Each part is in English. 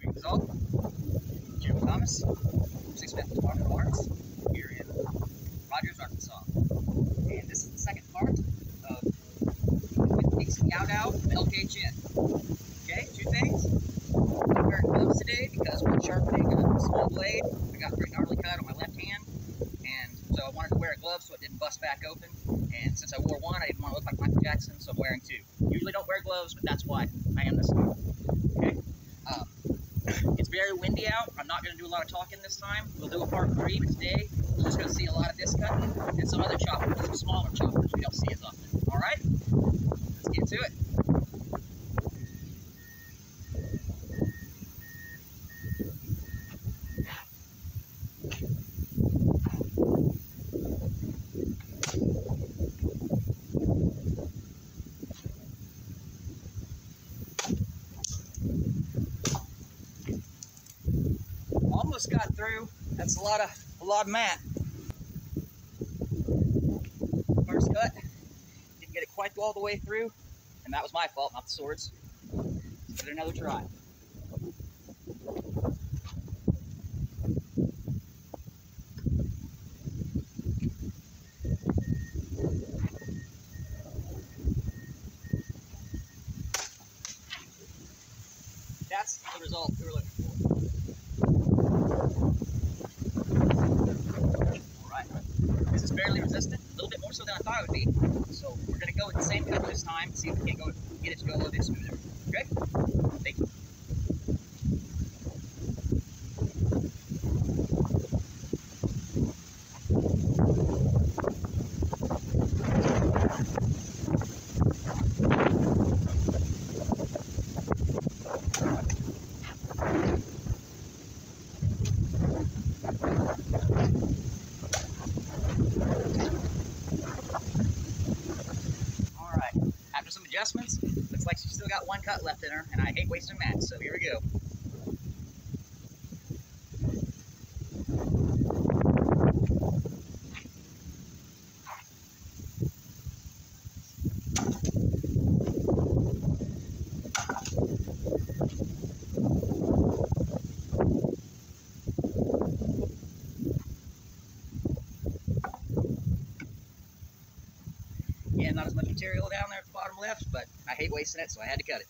True result. Jim Thomas, 6 Methods Martial Arts, here in Rogers, Arkansas. And this is the second part of Techniques Liao Dao LKGN. Okay, 2 things. I'm wearing gloves today because we're sharpening a small blade. I got a pretty gnarly cut on my left hand, and so I wanted to wear a glove so it didn't bust back open. And since I wore one, I didn't want to look like Michael Jackson, so I'm wearing 2. Usually don't wear gloves, but that's why I am this time. Okay. It's very windy out. I'm not going to do a lot of talking this time. We'll do a part 3, but today we're just going to see a lot of this cutting and some other choppers, some smaller choppers we don't see as often. All right, let's get to it. Almost got through. That's a lot of mat. First cut, didn't get it quite all the way through, and that was my fault, not the sword's. Let's give it another try. That's the result we were looking for. This is fairly resistant, a little bit more so than I thought it would be. So we're going to go with the same cut this time, see if we can get it to go a little bit smoother. Okay? Thank you. After some adjustments, looks like she's still got 1 cut left in her, and I hate wasting mats, so here we go. Yeah, not as much material down there at the bottom left, but I hate wasting it, so I had to cut it.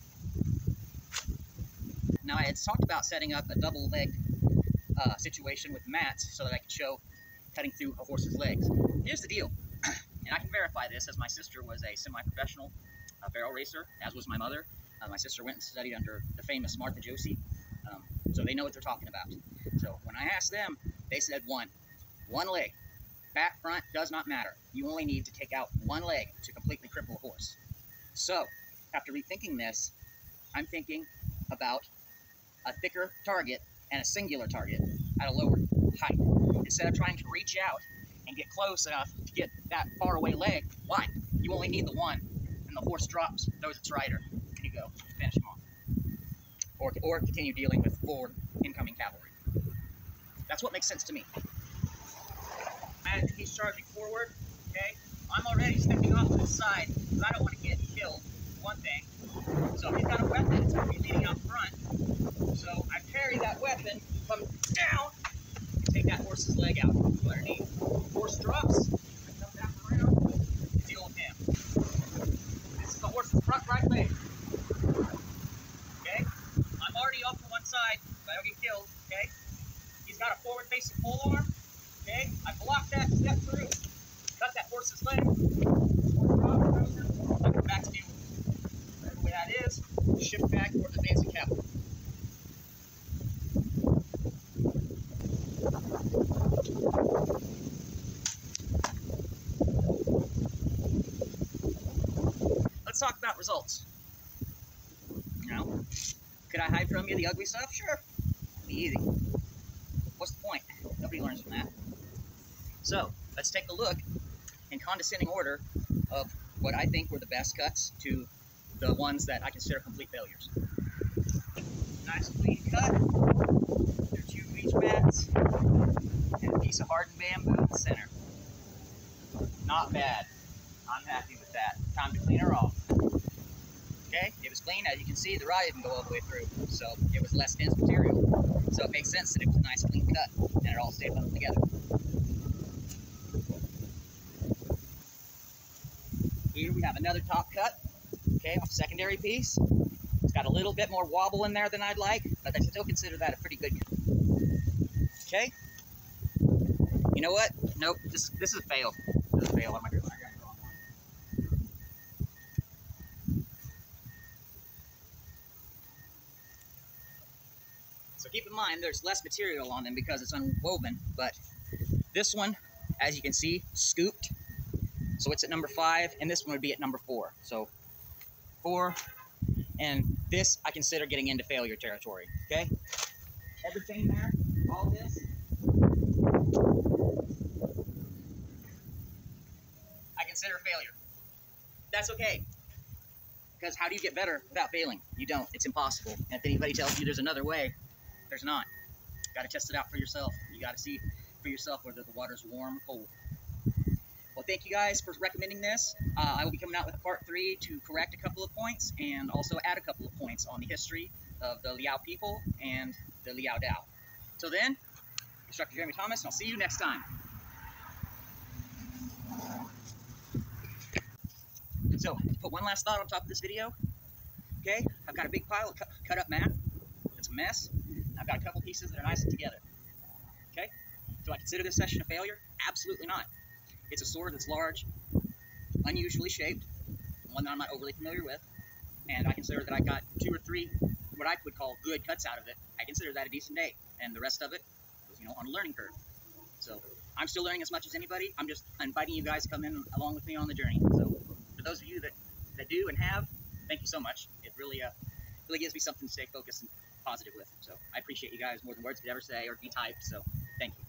Now, I had talked about setting up a double-legged situation with mats so that I could show cutting through a horse's legs. Here's the deal, and I can verify this as my sister was a semi-professional barrel racer, as was my mother. My sister went and studied under the famous Martha Josie, so they know what they're talking about. So when I asked them, they said one leg. Back, front, does not matter. You only need to take out 1 leg to completely cripple a horse. So, after rethinking this, I'm thinking about a thicker target and a singular target at a lower height. Instead of trying to reach out and get close enough to get that far away leg, why? You only need the one, and the horse drops, throws its rider, and you go finish him off. Or continue dealing with forward incoming cavalry. That's what makes sense to me. As he's charging forward, okay, I'm already stepping off to the side because I don't want to get killed, one thing. So he's got a weapon, it's going to be leading out front. So I parry that weapon, come down, and take that horse's leg out underneath. Horse drops, I come back around, and deal with him. This is the horse's front right leg. Okay, I'm already off to one side, so I don't get killed, okay? He's got a forward-facing pole arm. Okay, I block that, step through, cut that horse's leg, I come back to deal with it. Whatever way that is, shift back towards advancing cavalry. Let's talk about results. Now, could I hide from you the ugly stuff? Sure. It'd be easy. What's the point? Nobody learns from that. So, let's take a look in condescending order of what I think were the best cuts to the ones that I consider complete failures. Nice clean cut. There are 2 beach mats and a piece of hardened bamboo in the center. Not bad. I'm happy with that. Time to clean her off. Okay, it was clean. As you can see, the rod didn't go all the way through, so it was less dense material. So it makes sense that it was a nice clean cut, and it all stayed bundled together. Here we have another top cut, okay, off secondary piece. It's got a little bit more wobble in there than I'd like, but I still consider that a pretty good cut. Okay. You know what? Nope, this is a fail. This is a fail. I got the wrong one. So keep in mind, there's less material on them because it's unwoven, but this one, as you can see, scooped. So it's at number 5, and this one would be at number 4. So 4, and this I consider getting into failure territory, okay? Everything there, all this, I consider a failure. That's okay, because how do you get better without failing? You don't. It's impossible. And if anybody tells you there's another way, there's not. You got to test it out for yourself. You got to see for yourself whether the water's warm or cold. Well, thank you guys for recommending this. I will be coming out with a part 3 to correct a couple of points and also add a couple of points on the history of the Liao people and the Liao Dao. Till then, Instructor Jeremy Thomas, and I'll see you next time. So, to put one last thought on top of this video, okay, I've got a big pile of cut up mat. It's a mess. I've got a couple pieces that are nice together. Okay, do I consider this session a failure? Absolutely not. It's a sword that's large, unusually shaped, one that I'm not overly familiar with, and I consider that I got 2 or 3 what I would call good cuts out of it. I consider that a decent day, and the rest of it was, on a learning curve. So I'm still learning as much as anybody. I'm just inviting you guys to come in along with me on the journey. So for those of you that do and have, thank you so much. It really gives me something to stay focused and positive with. So I appreciate you guys more than words could ever say or be typed. So thank you.